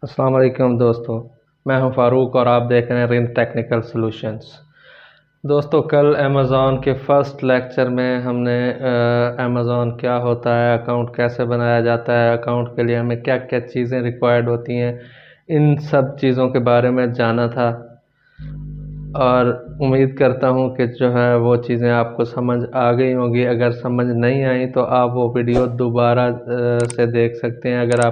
अस्सलाम वालेकुम दोस्तों। मैं हूं फ़ारूक और आप देख रहे हैं रिंद टेक्निकल सॉल्यूशंस। दोस्तों, कल अमेज़ॉन के फर्स्ट लेक्चर में हमने अमेज़ॉन क्या होता है, अकाउंट कैसे बनाया जाता है, अकाउंट के लिए हमें क्या क्या चीज़ें रिक्वायर्ड होती हैं, इन सब चीज़ों के बारे में जाना था। और उम्मीद करता हूं कि जो है वो चीज़ें आपको समझ आ गई होंगी। अगर समझ नहीं आई तो आप वो वीडियो दोबारा से देख सकते हैं। अगर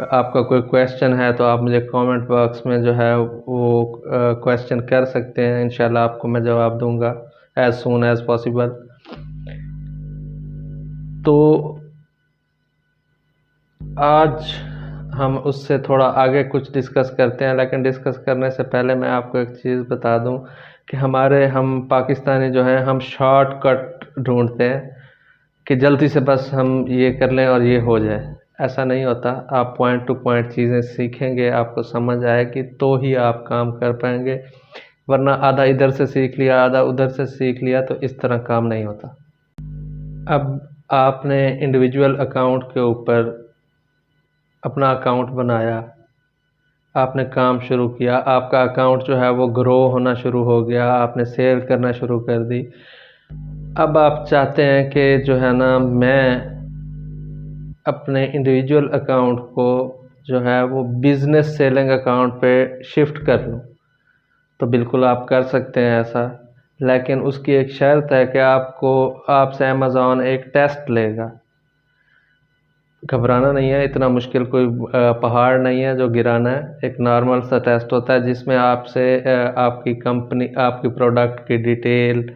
आपका कोई क्वेश्चन है तो आप मुझे कमेंट बॉक्स में जो है वो क्वेश्चन कर सकते हैं। इंशाल्लाह आपको मैं जवाब दूंगा एज सून एज पॉसिबल। तो आज हम उससे थोड़ा आगे कुछ डिस्कस करते हैं, लेकिन डिस्कस करने से पहले मैं आपको एक चीज़ बता दूं कि हम पाकिस्तानी जो हैं हम शॉर्टकट ढूंढते हैं कि जल्दी से बस हम ये कर लें और ये हो जाए। ऐसा नहीं होता। आप पॉइंट टू पॉइंट चीज़ें सीखेंगे, आपको समझ आएगी तो ही आप काम कर पाएंगे, वरना आधा इधर से सीख लिया आधा उधर से सीख लिया तो इस तरह काम नहीं होता। अब आपने इंडिविजुअल अकाउंट के ऊपर अपना अकाउंट बनाया, आपने काम शुरू किया, आपका अकाउंट जो है वो ग्रो होना शुरू हो गया, आपने सेल करना शुरू कर दी। अब आप चाहते हैं कि जो है ना मैं अपने इंडिविजुअल अकाउंट को जो है वो बिज़नेस सेलिंग अकाउंट पे शिफ्ट कर लूँ, तो बिल्कुल आप कर सकते हैं ऐसा। लेकिन उसकी एक शर्त है कि आपसे अमेज़ॉन एक टेस्ट लेगा। घबराना नहीं है, इतना मुश्किल कोई पहाड़ नहीं है जो गिराना है। एक नॉर्मल सा टेस्ट होता है जिसमें आपसे आपकी कंपनी, आपकी प्रोडक्ट की डिटेल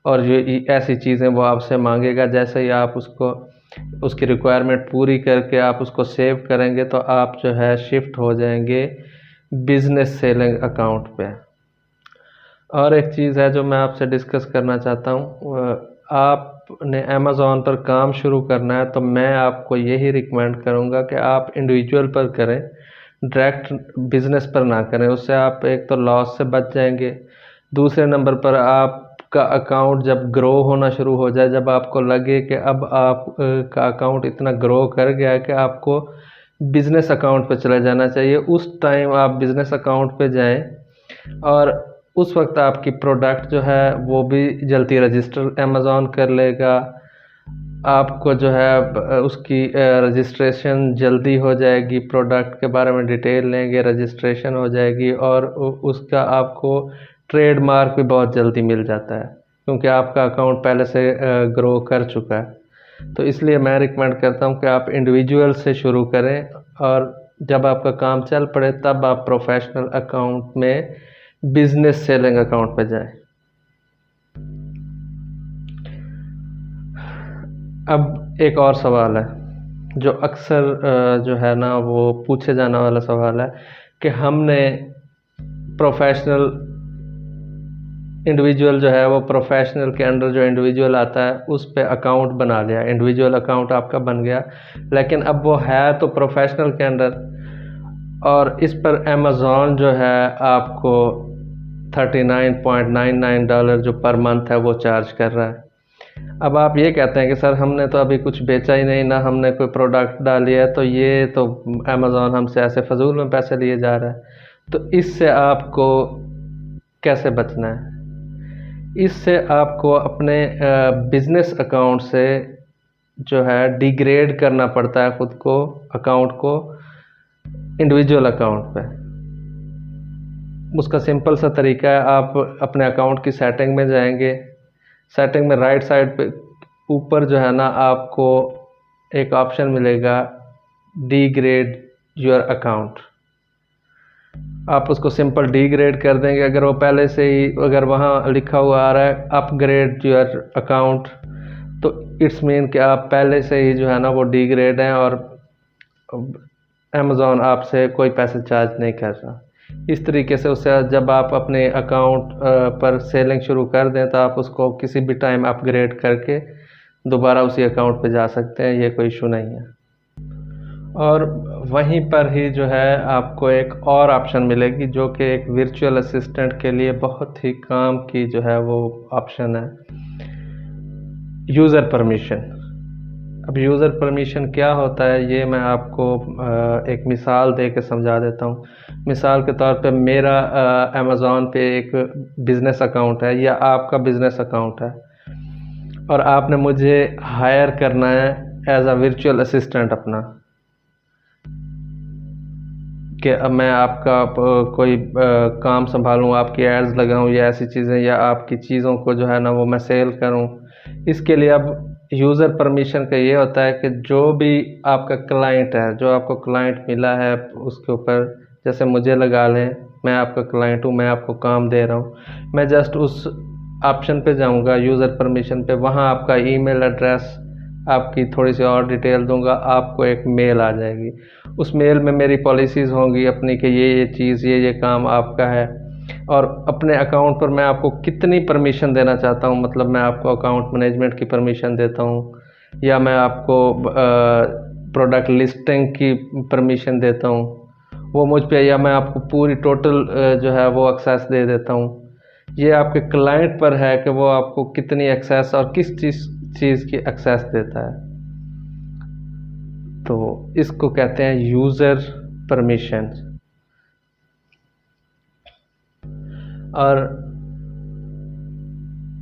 और जो ऐसी चीज़ें वो आपसे मांगेगा। जैसे ही आप उसकी रिक्वायरमेंट पूरी करके आप उसको सेव करेंगे तो आप जो है शिफ्ट हो जाएंगे बिज़नेस सेलिंग अकाउंट पे। और एक चीज़ है जो मैं आपसे डिस्कस करना चाहता हूँ। आपने अमेज़ॉन पर काम शुरू करना है तो मैं आपको यही रिकमेंड करूँगा कि आप इंडिविजुअल पर करें, डायरेक्ट बिज़नेस पर ना करें। उससे आप एक तो लॉस से बच जाएंगे, दूसरे नंबर पर आपका अकाउंट जब ग्रो होना शुरू हो जाए, जब आपको लगे कि अब का अकाउंट इतना ग्रो कर गया है कि आपको बिज़नेस अकाउंट पर चले जाना चाहिए, उस टाइम आप बिज़नेस अकाउंट पर जाएँ। और उस वक्त आपकी प्रोडक्ट जो है वो भी जल्दी रजिस्टर अमेज़ॉन कर लेगा। आपको जो है उसकी रजिस्ट्रेशन जल्दी हो जाएगी, प्रोडक्ट के बारे में डिटेल लेंगे, रजिस्ट्रेशन हो जाएगी और उसका आपको ट्रेडमार्क भी बहुत जल्दी मिल जाता है क्योंकि आपका अकाउंट पहले से ग्रो कर चुका है। तो इसलिए मैं रिकमेंड करता हूं कि आप इंडिविजुअल से शुरू करें और जब आपका काम चल पड़े तब आप प्रोफेशनल अकाउंट में बिजनेस सेलिंग अकाउंट पे जाएं। अब एक और सवाल है जो अक्सर जो है ना वो पूछे जाने वाला सवाल है कि हमने प्रोफेशनल इंडिविजुअल जो है वो प्रोफेशनल के अंडर जो इंडिविजुअल आता है उस पे अकाउंट बना लिया, इंडिविजुअल अकाउंट आपका बन गया, लेकिन अब वो है तो प्रोफेशनल के अंडर और इस पर अमेज़ॉन जो है आपको $39.99 जो पर मंथ है वो चार्ज कर रहा है। अब आप ये कहते हैं कि सर हमने तो अभी कुछ बेचा ही नहीं, ना हमने कोई प्रोडक्ट डाली है, तो ये तो अमेज़ॉन हमसे ऐसे फजूल में पैसे लिए जा रहा है। तो इससे आपको कैसे बचना है? इससे आपको अपने बिज़नेस अकाउंट से जो है डिग्रेड करना पड़ता है ख़ुद को, अकाउंट को इंडिविजुअल अकाउंट पे। उसका सिंपल सा तरीका है, आप अपने अकाउंट की सेटिंग में जाएंगे, सेटिंग में राइट साइड पे ऊपर जो है ना आपको एक ऑप्शन मिलेगा डिग्रेड योर अकाउंट। आप उसको सिंपल डिग्रेड कर देंगे। अगर वो पहले से ही अगर वहाँ लिखा हुआ आ रहा है अपग्रेड योर अकाउंट तो इट्स मीन कि आप पहले से ही जो है ना वो डिग्रेड हैं और अमेज़ॉन आपसे कोई पैसे चार्ज नहीं कर रहा। इस तरीके से उससे जब आप अपने अकाउंट पर सेलिंग शुरू कर दें तो आप उसको किसी भी टाइम अपग्रेड करके दोबारा उसी अकाउंट पे जा सकते हैं, ये कोई इशू नहीं है। और वहीं पर ही जो है आपको एक और ऑप्शन मिलेगी जो कि एक वर्चुअल असिस्टेंट के लिए बहुत ही काम की जो है वो ऑप्शन है, यूज़र परमिशन। अब यूज़र परमिशन क्या होता है ये मैं आपको एक मिसाल दे के समझा देता हूँ। मिसाल के तौर पे मेरा अमेज़ॉन पे एक बिज़नेस अकाउंट है या आपका बिज़नेस अकाउंट है और आपने मुझे हायर करना है एज अ वर्चुअल असिस्टेंट अपना, कि अब मैं आपका कोई काम संभालूँ, आपकी एड्स लगाऊँ या ऐसी चीज़ें, या आपकी चीज़ों को जो है ना वो मैं सेल करूँ। इसके लिए अब यूज़र परमिशन का ये होता है कि जो भी आपका क्लाइंट है, जो आपको क्लाइंट मिला है उसके ऊपर, जैसे मुझे लगा लें, मैं आपका क्लाइंट हूँ, मैं आपको काम दे रहा हूँ, मैं जस्ट उस ऑप्शन पे जाऊँगा यूज़र परमिशन पे, वहाँ आपका ईमेल एड्रेस, आपकी थोड़ी सी और डिटेल दूंगा, आपको एक मेल आ जाएगी। उस मेल में मेरी पॉलिसीज़ होंगी अपनी कि ये चीज़, ये काम आपका है, और अपने अकाउंट पर मैं आपको कितनी परमिशन देना चाहता हूँ, मतलब मैं आपको अकाउंट मैनेजमेंट की परमिशन देता हूँ या मैं आपको प्रोडक्ट लिस्टिंग की परमिशन देता हूँ वो मुझ पे, या मैं आपको पूरी टोटल जो है वो एक्सेस दे देता हूँ। ये आपके क्लाइंट पर है कि वो आपको कितनी एक्सेस और किस चीज़ की एक्सेस देता है। तो इसको कहते हैं यूज़र परमिशन। और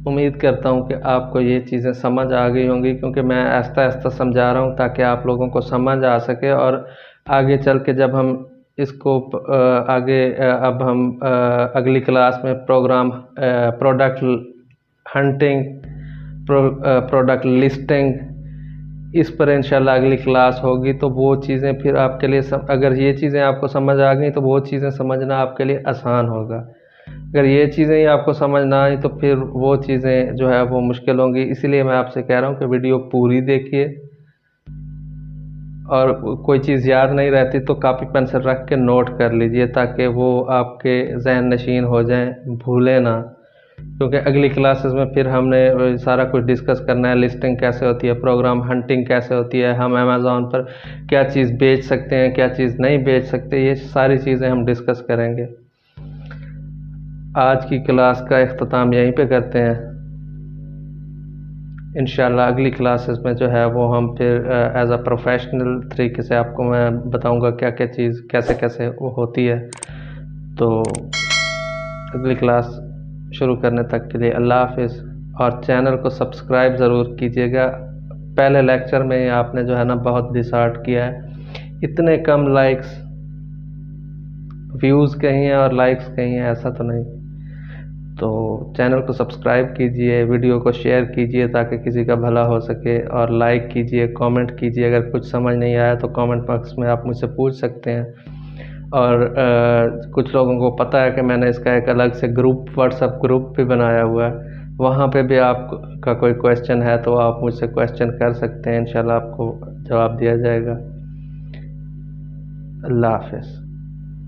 उम्मीद करता हूँ कि आपको ये चीज़ें समझ आ गई होंगी, क्योंकि मैं आहिस्ता आहिस्ता समझा रहा हूँ ताकि आप लोगों को समझ आ सके, और आगे चल के जब हम इसको अब हम अगली क्लास में प्रोडक्ट हंटिंग, प्रोडक्ट लिस्टिंग, इस पर इंशाल्लाह अगली क्लास होगी, तो वो चीज़ें फिर आपके लिए अगर ये चीज़ें आपको समझ आ गई तो वो चीज़ें समझना आपके लिए आसान होगा। अगर ये चीज़ें ही आपको समझ ना आई तो फिर वो चीज़ें जो है वो मुश्किल होंगी। इसीलिए मैं आपसे कह रहा हूँ कि वीडियो पूरी देखिए, और कोई चीज़ याद नहीं रहती तो कापी पेन से रख के नोट कर लीजिए, ताकि वो आपके जहन नशीन हो जाएं, भूलें ना। क्योंकि अगली क्लासेस में फिर हमने सारा कुछ डिस्कस करना है, लिस्टिंग कैसे होती है, प्रोग्राम हंटिंग कैसे होती है, हम अमेज़ॉन पर क्या चीज़ बेच सकते हैं, क्या चीज़ नहीं बेच सकते, ये सारी चीज़ें हम डिस्कस करेंगे। आज की क्लास का इख्तिताम यहीं पे करते हैं। इंशाल्लाह अगली क्लासेस में जो है वो हम फिर एज अ प्रोफेशनल तरीके से आपको मैं बताऊंगा क्या क्या चीज़ कैसे कैसे वो होती है। तो अगली क्लास शुरू करने तक के लिए अल्लाह हाफिज़, और चैनल को सब्सक्राइब ज़रूर कीजिएगा। पहले लेक्चर में आपने जो है ना बहुत डिसहार्ट किया है, इतने कम लाइक्स, व्यूज़ कहीं हैं और लाइक्स कहीं हैं, ऐसा तो नहीं। तो चैनल को सब्सक्राइब कीजिए, वीडियो को शेयर कीजिए ताकि किसी का भला हो सके, और लाइक कीजिए, कमेंट कीजिए। अगर कुछ समझ नहीं आया तो कमेंट बॉक्स में आप मुझसे पूछ सकते हैं। और कुछ लोगों को पता है कि मैंने इसका एक अलग से ग्रुप, व्हाट्सएप ग्रुप भी बनाया हुआ है, वहाँ पे भी आपका कोई क्वेश्चन है तो आप मुझसे क्वेश्चन कर सकते हैं, इंशाल्लाह आपको जवाब दिया जाएगा। अल्लाह हाफ़िज़।